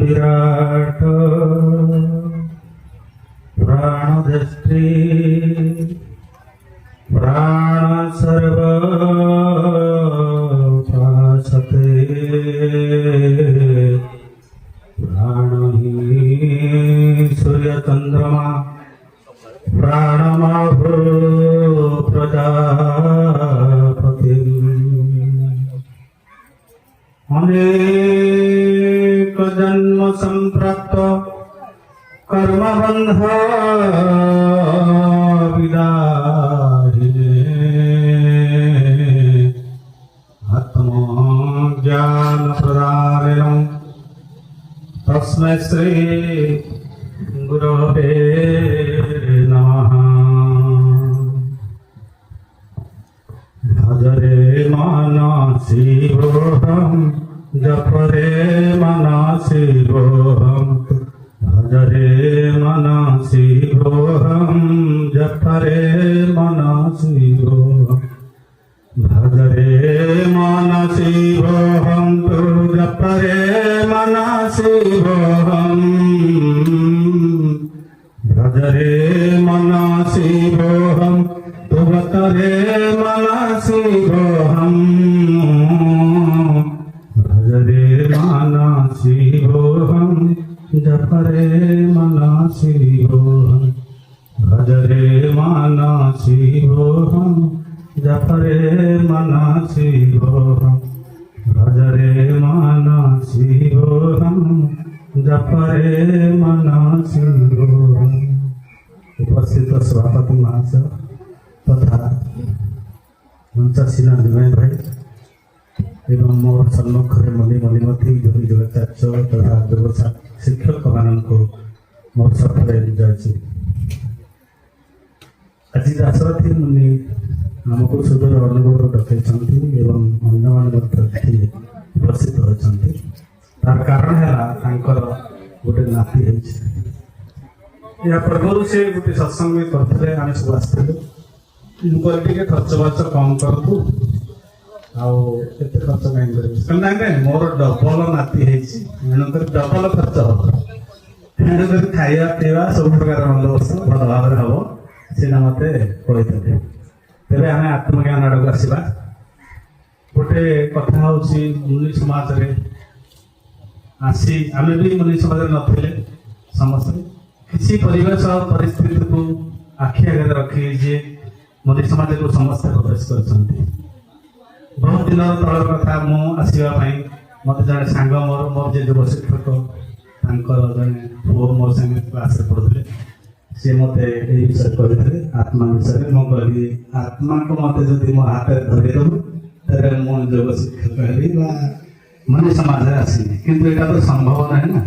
विराट प्राणदृष्टि प्राण सर्व भासते प्राण ही सूर्य चंद्रमा प्राणमाभो प्रजापति अनेक जन्म संप्राप्त कर्मबंध विदारिणे आत्मज्ञान प्रदायिनं तस्मै श्री गुरवे नमः। भजरे मनसिवोऽहं जपरे मनसिवोऽहं भजरे मनसिवोऽहं जपरे मनसिवोऽहं भजरे मनसिवोऽहं तु जपरे मनसिवोऽहं भजरे मनसिवोऽहं तु बतरे मनसिवोऽहं भजरे मनसिवोऽहं जपरे मनसिवोऽहं भजरे मनसिवोऽहं जपरे मनसिवोऽहं भजरे मनसिवोऽहं जपरे मनसिवोऽहं। उपस्थित सभापति महाशय तथा मंचासीन विनय भाई एवं मोर सम्मुखें मणि मणिमती योगाचार्य तथा जोग शिक्षक मानक मोर सफरे जाए आज दाशरथी मुनि आमको सुदूर अनुभव डकई एवं अन्य उपस्थित होती तार कारण है गोटे नाती या पूर्व से गोटे सत्संग करते आम सब आसलु मुझे खर्च बार्च कम करूँ आते खर्च कहीं ना मोर डबल नाती तेणुक डबल खर्च हम तेणुक खाଇବା पीवा सब प्रकार बंदोबस्त भल भाव हम सीना मत कही तेरे आम आत्मज्ञान आड़क आसवा गोटे कथा हूँ मुनि समाज आसी आम भी मुनि समाज नथिले समस्ते किसी परिवेश परिस्थिति को आखि आगे रखी जे मुनि समाज को समस्ते प्रवेश कर बहुत दिन तल कथा मुझे मत जड़े सांग मोर जे युव शिक्षक जड़े पुओ मोर संगे क्लास पढ़ुते सी मत विषय कहते आत्मा विषय मुझे आत्मा को मत जो मो हाथ धरदेबू तेरे मुझे योग शिक्षक हेबी मन समाज आसनी किंतु यहाँ तो संभव ना ना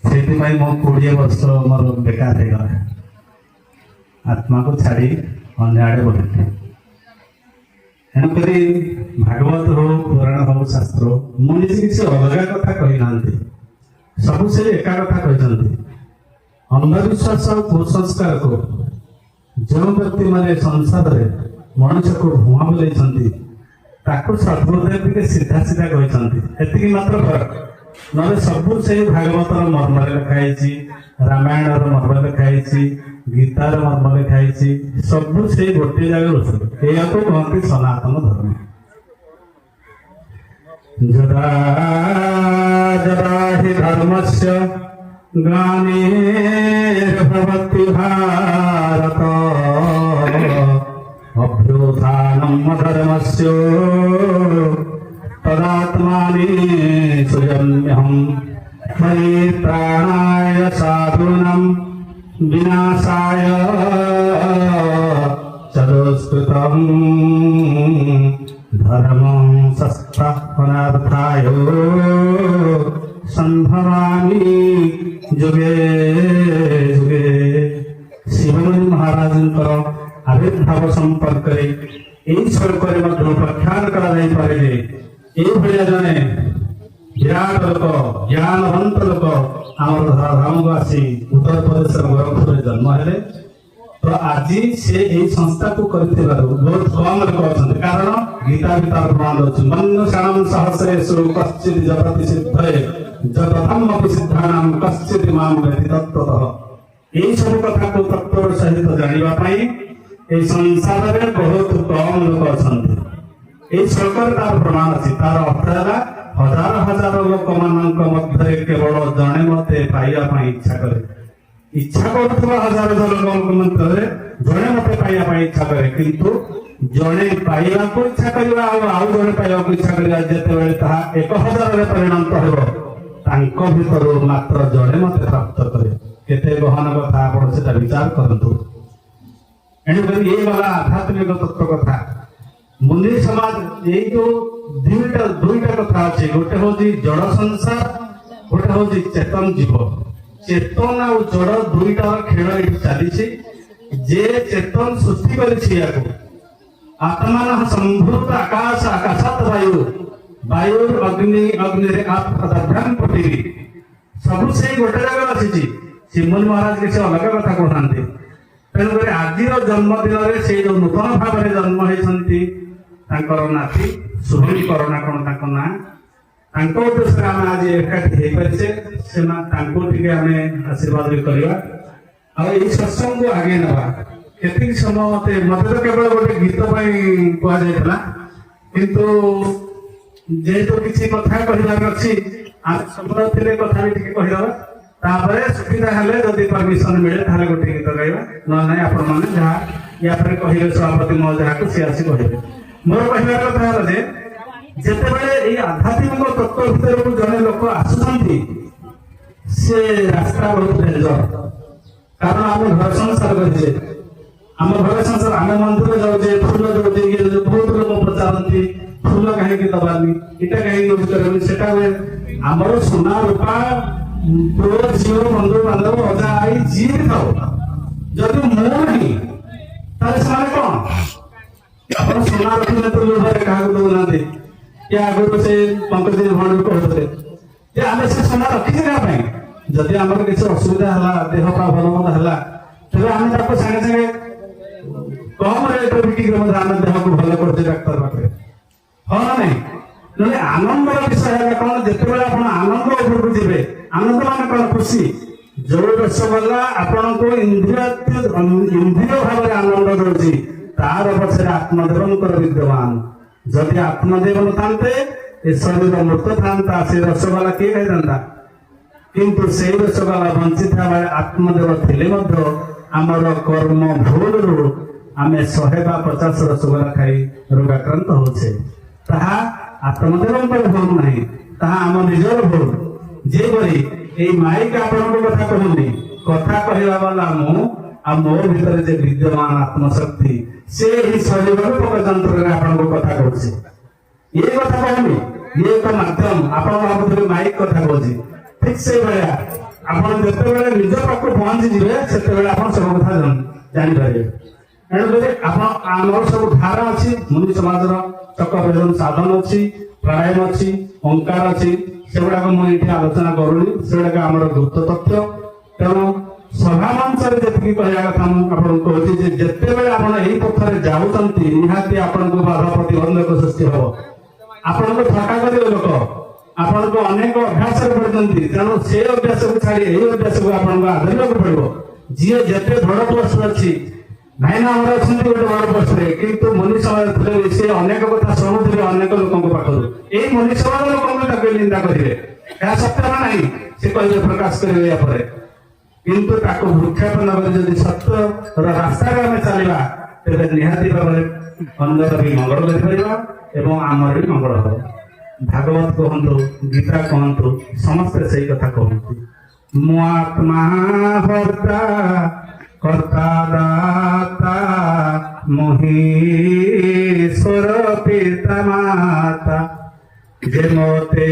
से मो 20 वर्ष मोर बेकार हो गला आत्मा को छाड़ी अन्य आड़े बढ़ते तेणुक भागवत हो पुराण हो शास्त्र मुझे किसी अलग कथा कही ना सब से एका कथा कहते अंधविश्वास और कुसंस्कार को जो व्यक्ति माने संसार में मनुष्य को भुआ बुलाई सर्वोदय सीधा सीधा कहती मात्र फरक ना सबू से भागवत मर्म लिखाई रामायण मर्म लिखाई गीतार मर्म लिखाई सबू से गोटे जगह या तो कहते सनातन धर्म जदा जदा हि धर्मस्य ग्लानिर्भवति भारत अभ्युत्थानम् अधर्मस्य तदात्मानि सृजाम्यहम् परित्राणाय साधूनां विनाशाय च दुष्कृतम् धर्मं संस्थापनार्थाय संभवामि जुगे जुगे। शिवमुनि महाराज आविर्भाव संपर्क এই শ্লোକରେ ମଧ୍ୟ ପ୍ରଖ୍ୟାନ କରାଯାଇପାରେ ଯେ ଏଇଭଳିଆ ଜଣେ ବିରାଟ ଲୋକ ଜ୍ଞାନବନ୍ତ ଲୋକ ଆମର ଧରାଧାମକୁ ଆସି ଉତ୍ତରପ୍ରଦେଶର ଗୋରଖପୁରରେ ଜନ୍ମ ହେଲେ। ତ ଆଜି ସେ ଏଇ ସଂସ୍ଥାକୁ କରିଥିବାରୁ ବହୁତ କମ ଲୋକ ଅଛନ୍ତି, କାରଣ ଗୀତା ଭିତରେ ପ୍ରମାଣ ଅଛି ମନୁଷ୍ୟାଣଂ ସହସ୍ରେଷୁ କଶ୍ଚିତ୍ ଜଗତି ସିଦ୍ଧୟେ ଯତଧମ୍ମପି ସିଦ୍ଧାନାଂ କଶ୍ଚିତ୍ ମାଂ ବେତି ତତ୍ତ୍ୱତଃ। ଏଇ ସବୁ କଥାକୁ ତତ୍ତ୍ୱର ସହିତ ଜାଣିବା ପାଇଁ এই ସଂସାରରେ ବହୁତ କମ ଲୋକ ଅଛନ୍ତି। এই ଶ୍ଲୋକରେ ତାର ପ୍ରମାଣ ଅଛି। ତାର ଅର୍ଥ ହେଲା ହଜାର ହଜାର ଲୋକମାନଙ୍କ ମଧ୍ୟରେ କେବଳ ଜଣେ ମତେ ପାଇବା ପାଇଁ ଇଚ୍ଛା କରେ। ଇଚ୍ଛା କରୁଥିବା ହଜାର ହଜାର ଲୋକଙ୍କ ମଧ୍ୟରେ ଜଣେ ମତେ ପାଇବା ପାଇଁ ଇଚ୍ଛା କରେ, କିନ୍ତୁ ଜଣେ ପାଇବାକୁ ଇଚ୍ଛା କରିବା ଆଉ ଜଣେ ପାଇବାକୁ ଇଚ୍ଛା କରିବା ଯେତେବେଳେ ତାହା 1000ରେ ପରିଣତ ହେବ, ତାଙ୍କ ଭିତରୁ ମାତ୍ର ଜଣେ ମତେ ପ୍ରାପ୍ତ କରେ। କେତେ ଗହନ କଥା ଆପଣ ସେଟା ବିଚାର କରନ୍ତୁ। ଏଣୁକରି ଏ ଗଲା ଆଧ୍ୟାତ୍ମିକ ତତ୍ତ୍ୱ କଥା। ମୁନି ସମାଜ ଏଇ ଯୋଉ ଦୁଇଟା କଥା ଅଛି, ଗୋଟେ ହଉଛି ଜଡ ସଂସାର, ଗୋଟେ ହଉଛି ଚେତନ ଜୀବ। ଚେତନ ଆଉ ଜଡ ଦୁଇଟାର ଖେଳ ଏଠି ଚାଲିଛି। ଯେ ଚେତନ ସୃଷ୍ଟି କରିଛି ୟାକୁ ଆତ୍ମାନ ସମ୍ଭୂତ ଆକାଶ ଆକାଶାତ ବାୟୁ ବାୟୁ ଅଗ୍ନି ଅଗ୍ନିରେ ଆତ୍ମଦାଭ୍ୟାମ ପଟିବି ସବୁ ସେଇ ଗୋଟେ ଜାଗାରେ ଆସିଛି। ଶ୍ରୀମୁନି ମହାରାଜ କିଛି ଅଲଗା କଥା କହୁନାହାନ୍ତି। ତେଣୁକରି ଆଜିର ଜନ୍ମଦିନରେ ସେଇ ଯୋଉ ନୂତନ ଭାବରେ ଜନ୍ମ ହେଇଛନ୍ତି ତାଙ୍କର ନାତି ଶୁଭଙ୍କର ନା କଣ ତାଙ୍କ ନାଁ, ତାଙ୍କ ଉଦ୍ଦେଶ୍ୟରେ ଆମେ ଆଜି ଏକାଠି ହେଇପାରିଛେ। ସେମାନେ ତାଙ୍କୁ ଟିକେ ଆମେ ଆଶୀର୍ବାଦ ବି କରିବା ଆଉ ଏଇ ସତ୍ସଙ୍ଗକୁ ଆଗେଇ ନେବା। କେତିକି ସମୟ ମତେ ତ କେବଳ ଗୋଟେ ଗୀତ ପାଇଁ କୁହାଯାଇଥିଲା, କିନ୍ତୁ ଯେହେତୁ କିଛି କଥା କହିବାର ଅଛି ଆମେ ସମୟ ଥିଲେ କଥା ବି ଟିକେ କହିଦେବା। ତାପରେ ସୁବିଧା ହେଲେ ଯଦି ପରମିଶନ ମିଳେ ତାହେଲେ ଗୋଟେ ଗୀତ ଗାଇବା, ନହେଲେ ନାହିଁ ଆପଣ ମାନେ ଯାହା ୟା ପରେ କହିବେ ସଭାପତି ମହୋଦୟକୁ ସେ ଆସି କହିବେ। ମୋର କହିବାର କଥା ହେଲା ଯେ ଯେତେବେଳେ ଏଇ ଆଧ୍ୟାତ୍ମିକ ତତ୍ତ୍ୱ ଭିତରକୁ ଜଣେ ଲୋକ ଆସୁଛନ୍ତି ସେ ରାସ୍ତା ବହୁତ ଡେଞ୍ଜର। କାରଣ ଆମେ ଘର ସଂସାର କରିଛେ, ଆମ ଘର ସଂସାର ଆମେ ମନ୍ଦିର ଯାଉଛେ, ଫୁଲ ଯାଉଛେ, ଇଏ ବହୁତ ଲୋକ ପଚାରନ୍ତି ଫୁଲ କାହିଁକି ଦବାନି, ଏଇଟା କାହିଁକି ୟୁଜ କରିବନି, ସେଟା ଆମର ସୁନା ରୂପା ପୁଅ ଝିଅ ବନ୍ଧୁ ବାନ୍ଧବ ଅଜା ଆଈ ଯିଏ ବି ଥାଉ, ଯଦି ମୁଁ ନାହିଁ ତାହେଲେ ସେମାନେ କଣ? ଆପଣ ସୁନା ରଖିଲେ ତ ଲୋଭରେ କାହାକୁ ଦଉନାହାନ୍ତି। କି ଆଗରୁ ସେ ପଙ୍କଜ ଭଣୀ କହୁଥିଲେ ଯେ ଆମେ ସେ ସୁନା ରଖିଛେ କାହା ପାଇଁ? ଯଦି ଆମର କିଛି ଅସୁବିଧା ହେଲା, ଦେହ ପା ଭଲ ମନ୍ଦ ହେଲା, ତେବେ ଆମେ ତାକୁ ସାଙ୍ଗେ ସାଙ୍ଗେ କମ ରେଟରେ ବିକିକି ମଧ୍ୟ ଆମେ ଦେହକୁ ଭଲ କରୁଛେ ଡାକ୍ତର ପାଖରେ, ହଁ ନା ନାଇଁ? ନହେଲେ ଆନନ୍ଦର ବିଷୟ ହେଲା କଣ? ଯେତେବେଳେ ଆପଣ ଆନନ୍ଦ ଉପରକୁ ଯିବେ, ଆନନ୍ଦ ମାନେ କଣ? ଖୁସି। ଯୋଉ ରସଗୋଲା ଆପଣଙ୍କୁ ଇନ୍ଦ୍ରିୟ ଭାବରେ ଆନନ୍ଦ ଦଉଛି ତାର ପଛରେ ଆତ୍ମଦେବଙ୍କର ବିଦ୍ୟମାନ। ଯଦି ଆତ୍ମଦେବ ନଥାନ୍ତେ ଏ ଶରୀର ମୃତ ଥାନ୍ତା, ସେ ରସଗୋଲା କିଏ ଖାଇଥାନ୍ତା? କିନ୍ତୁ ସେଇ ରସଗୋଲା ବଞ୍ଚିଥିବା ବେଳେ ଆତ୍ମଦେବ ଥିଲେ ମଧ୍ୟ ଆମର କର୍ମ ଭୁଲରୁ ଆମେ 100 ବା 50 ରସଗୋଲା ଖାଇ ରୋଗାକ୍ରାନ୍ତ ହଉଛେ। ତାହା ଆତ୍ମଦେବଙ୍କର ଭୁଲ ନାହିଁ, ତାହା ଆମ ନିଜର ଭୁଲ। ଯେପରି ଏଇ ମାଇକ ଆପଣଙ୍କ କଥା କହୁନି, କଥା କହିବା ବାଲା ମୁଁ ଆଉ ମୋ ଭିତରେ ଯେ ବିଦ୍ୟମାନ ଆତ୍ମଶକ୍ତି ସେ ଏହି ଶରୀର ରୂପକ ଯନ୍ତ୍ରରେ ଆପଣଙ୍କ କଥା କହୁଛି। ଏ କଥା କହୁନି, ଇଏ ଏକ ମାଧ୍ୟମ। ଆପଣ ଭାବୁଥିବେ ମାଇକ କଥା କହୁଛି, ଠିକ ସେଇଭଳିଆ ଆପଣ ଯେତେବେଳେ ନିଜ ପାଖକୁ ପହଞ୍ଚିଯିବେ ସେତେବେଳେ ଆପଣ ସବୁ କଥା ଜାଣିପାରିବେ। ତେଣୁକରି ଆପଣ ଆମର ସବୁ ଧାରା ଅଛି, ମୁନି ସମାଜର ଚକ୍ରବେଦନ ସାଧନ ଅଛି, ପ୍ରାଣାୟାମ ଅଛି, ଓଙ୍କାର ଅଛି, ସେଗୁଡାକ ମୁଁ ଏଠି ଆଲୋଚନା କରୁନି, ସେଗୁଡାକ ଆମର ଗୁପ୍ତ ତଥ୍ୟ। ତେଣୁ ସଭା ମଞ୍ଚରେ ଯେତିକି କହିବା କଥା ମୁଁ ଆପଣଙ୍କୁ କହୁଛି ଯେ ଯେତେବେଳେ ଆପଣ ଏଇ ପଥରେ ଯାଉଛନ୍ତି ନିହାତି ଆପଣଙ୍କୁ ବାଧା ପ୍ରତିବନ୍ଧକ ସୃଷ୍ଟି ହବ। ଆପଣଙ୍କୁ ଥଟ୍ଟା କରିବ ଲୋକ, ଆପଣଙ୍କୁ ଅନେକ ଅଭ୍ୟାସରେ ପଡିଛନ୍ତି, ତେଣୁ ସେ ଅଭ୍ୟାସକୁ ଛାଡି ଏଇ ଅଭ୍ୟାସକୁ ଆପଣଙ୍କୁ ଆଦରିବାକୁ ପଡିବ। ଯିଏ ଯେତେ ବଡ ପୋଷ୍ଟ ଅଛି, ଭାଇନା ଆମର ଅଛନ୍ତି ଗୋଟେ ବଡ ପୋଷ୍ଟରେ, କିନ୍ତୁ ମୁନି ସମାଜ ଥିଲେ ସେ ଅନେକ କଥା ଶୁଣୁଥିବେ ଅନେକ ଲୋକଙ୍କ ପାଖରୁ। ଏଇ ମୁନି ସମାଜ ଲୋକଙ୍କୁ ତାକୁ ନିନ୍ଦା କରିବେ, ଏହା ସତ୍ୟ ନା ନାହିଁ ସେ କହିବେ, ପ୍ରକାଶ କରିବେ ୟା ପରେ। କିନ୍ତୁ ତାକୁ ଭୃକ୍ଷେପ ନ କରି ଯଦି ସତ୍ୟର ରାସ୍ତାରେ ଆମେ ଚାଲିବା ତେବେ ନିହାତି ଭାବରେ ଅନ୍ୟର ବି ମଙ୍ଗଳ କରିପାରିବା ଏବଂ ଆମର ବି ମଙ୍ଗଳ ହବ। ଭାଗବତ କୁହନ୍ତୁ, ଗୀତା କୁହନ୍ତୁ, ସମସ୍ତେ ସେଇ କଥା କହନ୍ତି। ମୁଁ ଆତ୍ମା ହର୍ତ୍ତା କର୍ତ୍ତା ଦାତା ମହେଶ୍ୱର ପିତା ମାତା, ଯେ ମତେ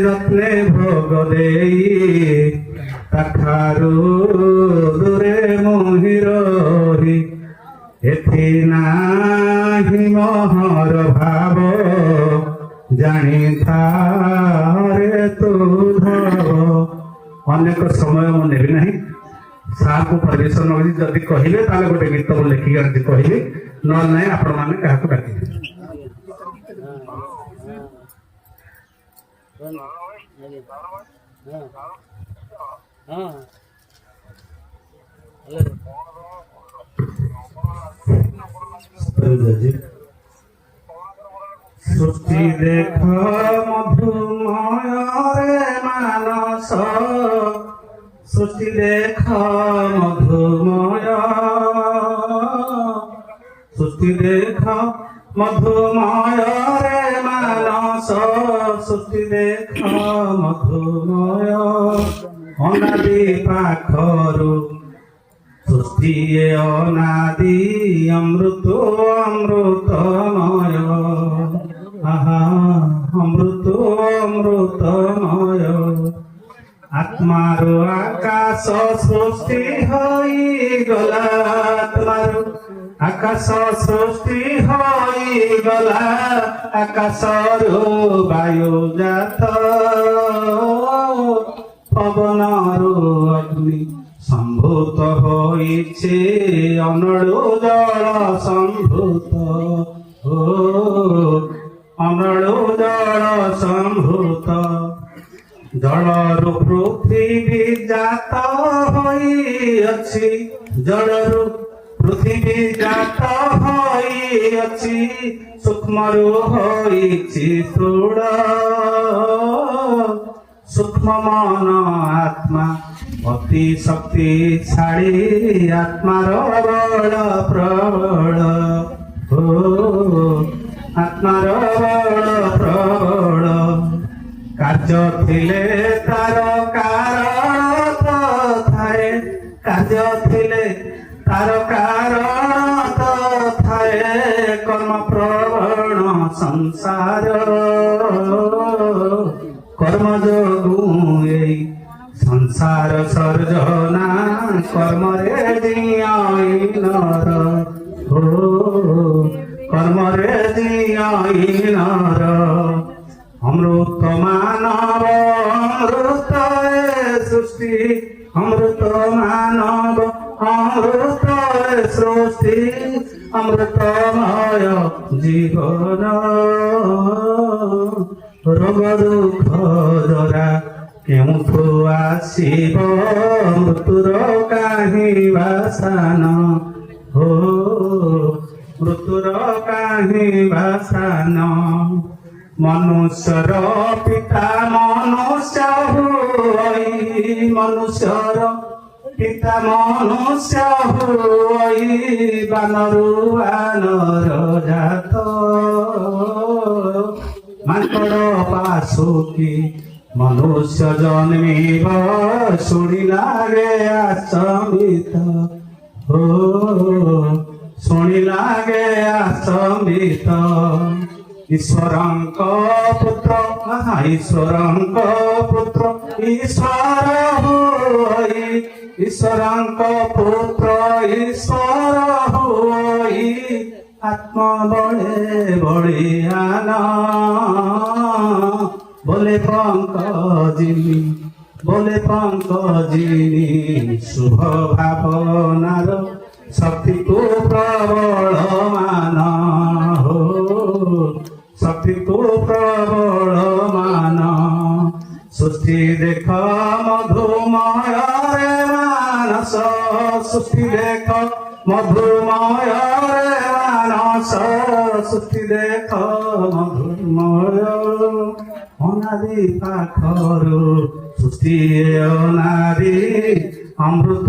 ଯତ୍ନେ ଭୋଗ ଦେଇ ତାଠାରୁ ଦୂରେ ମୋହି ରହି ଏଥି ନା ନାହିଁ ମୋହର ଭାବ ଜାଣି ଥାରେ ତୁ ଭାବ। ଅନେକ ସମୟ ମୁଁ ନେବି ନାହିଁ, ସାର୍ଙ୍କୁ ପରିବେଷଣ କରି ଯଦି କହିବେ ତାହେଲେ ଗୋଟେ ଗୀତ ମୁଁ ଲେଖିକି ଆଣିଛି କହିବି, ନହେଲେ ନାହିଁ ଆପଣମାନେ କାହାକୁ ଡାକିବେ। ସୃଷ୍ଟି ଦେଖ ମଧୁମୟରେ ମାନସ, ସୃଷ୍ଟି ଦେଖ ମଧୁମୟ, ସୃଷ୍ଟି ଦେଖ ମଧୁମୟରେ ମାନସ, ସୃଷ୍ଟି ଦେଖ ମଧୁମୟ। ଅନାଦି ପାଖରୁ ସୃଷ୍ଟି ଅନାଦି ଅମୃତ ଅମୃତମୟ, ଆହା ଅମୃତ ଅମୃତମୟ। ଆତ୍ମାରୁ ଆକାଶ ସୃଷ୍ଟି ହୋଇଗଲା, ଆତ୍ମାରୁ ଆକାଶ ସୃଷ୍ଟି ହୋଇଗଲା, ଆକାଶରୁ ବାୟୁ ଜାତ ପବନରୁ ଅଗ୍ନି ସମ୍ଭୂତ ହୋଇଛି, ଅନଳୁ ଜଳ ସମ୍ଭୂତ, ଅନଳୁ ଜଳ ସମ୍ଭୂତ। ଜଳରୁ ପୃଥିବୀ ଜାତ ହୋଇଅଛି, ଜଳରୁ ପୃଥିବୀ ଜାତ ହୋଇଅଛି, ସୂକ୍ଷ୍ମରୁ ହୋଇଛି ସ୍ଥୂଳ, ସୂକ୍ଷ୍ମ ମନ ଆତ୍ମା ଅତି ଶକ୍ତିଶାଳୀ, ଆତ୍ମାର ବଳ ପ୍ରବଳ, ଆତ୍ମାର ବଳ ପ୍ରବଳ। କାର୍ଯ୍ୟ ଥିଲେ ତାର କାରଣ ଥାଏ, କାର୍ଯ୍ୟ ଥିଲେ ତାର କାରଣ ଥାଏ, କର୍ମ ପ୍ରବଣ ସଂସାର, কর্ম যোগু এই সংসার সর্জনা কর্মরে দিয়াই নর ও কর্মরে দিয়াই নর অমৃত মানব অমৃত সৃষ্টি অমৃত মানব অমৃত সৃষ্টি অমৃতময় জীবন রোগ দুঃখ জরা কেউঠু আসিব মৃত্যুর কাহি বাসান হো মৃত্যুর কাহি বাসান মনুষ্যর পিতা মনুষ্য হই মনুষ্যর পিতা মনুষ্য হই বানরু বানর জাত মাଙ୍କଡ଼ ପାଶୁକି ମନୁଷ୍ୟ ଜନ୍ମିବ ଶୁଣିଲାଗେ ଆଚମ୍ବିତ ହୋ ଶୁଣିଲାଗେ ଆଚମ୍ବିତ ଈଶ୍ୱରଙ୍କ ପୁତ୍ର ଈଶ୍ୱରଙ୍କ ପୁତ୍ର ଈଶ୍ୱର ହୋଇ ଈଶ୍ୱରଙ୍କ পুত্র ଈଶ୍ୱର ହୋଇ আত্ম বলে বলিয়ান বলে পঙ্কজিনী শুভ ভাবনার শক্তিকু প্রবল মান হো শক্তিকু প্রবল মান সৃষ্টি দেখ মধুময় মানস সৃষ্টি দেখ মধুময় মানস সৃষ্টি দেখ মধুময় অনাদি পাখরু সৃষ্টি অনাদি অমৃত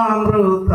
অমৃত